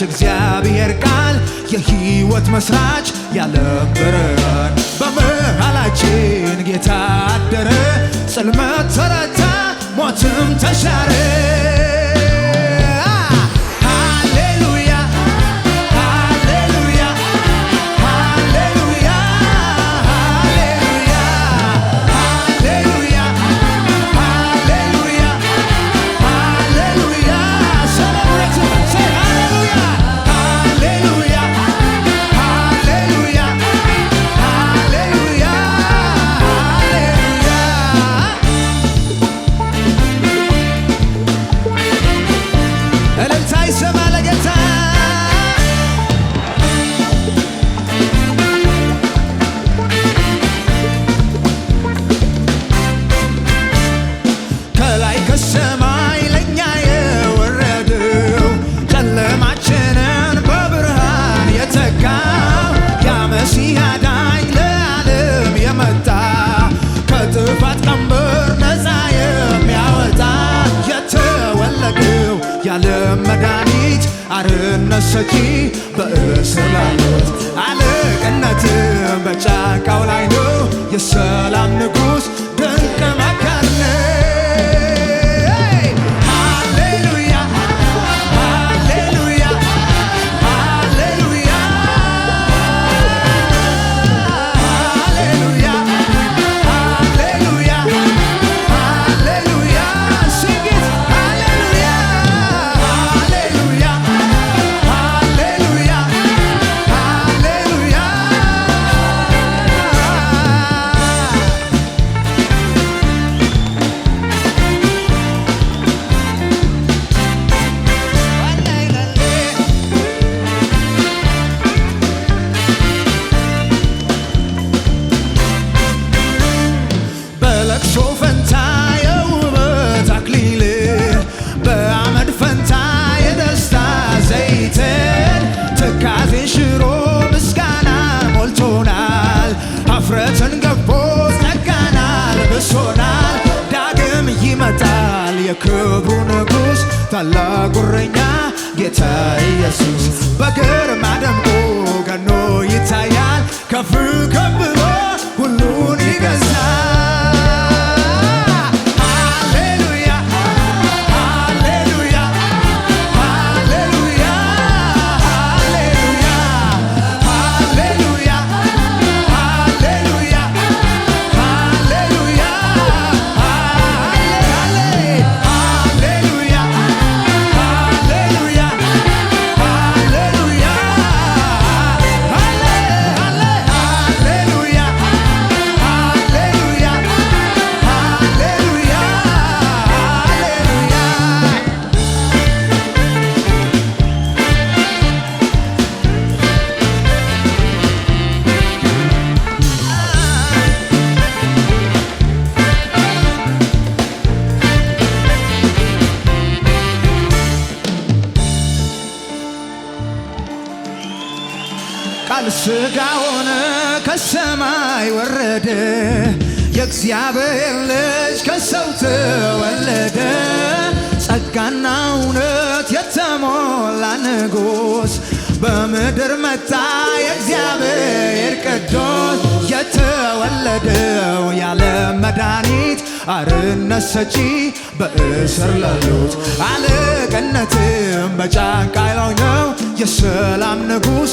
እግዚአብሔር ቃል የሕይወት መስራች ያለም ብርሃን በመሃላችን ጌታ አደረ ጽልመት ተረታ ሞትም ተሻረ የዓለም መድኃኒት አርነት ሰጪ በእስር ላሉት አለቅነትም በጫንቃው ላይ ነው የሰላም ንጉሥ ድንቅ መካር ነው የክብሩ ንጉሥ ታላቁ እረኛ ጌታ ኢየሱስ በግርማ ደምቆ ገኖ ይታያል ከፍ ከፍ ብሎ ሁሉን ይገዛል ቃል ሥጋ ሆነ ከሰማይ ወረደ የእግዚአብሔር ልጅ ከሰው ተወለደ ጸጋና እውነት የተሞላ ንጉሥ በምድር መጣ የእግዚአብሔር ቅዱስ የተወለደው የዓለም መድኃኒት አርነት ሰጪ በእስር ላሉት አለቅነትም በጫንቃው ላይ ነው የሰላም ንጉሥ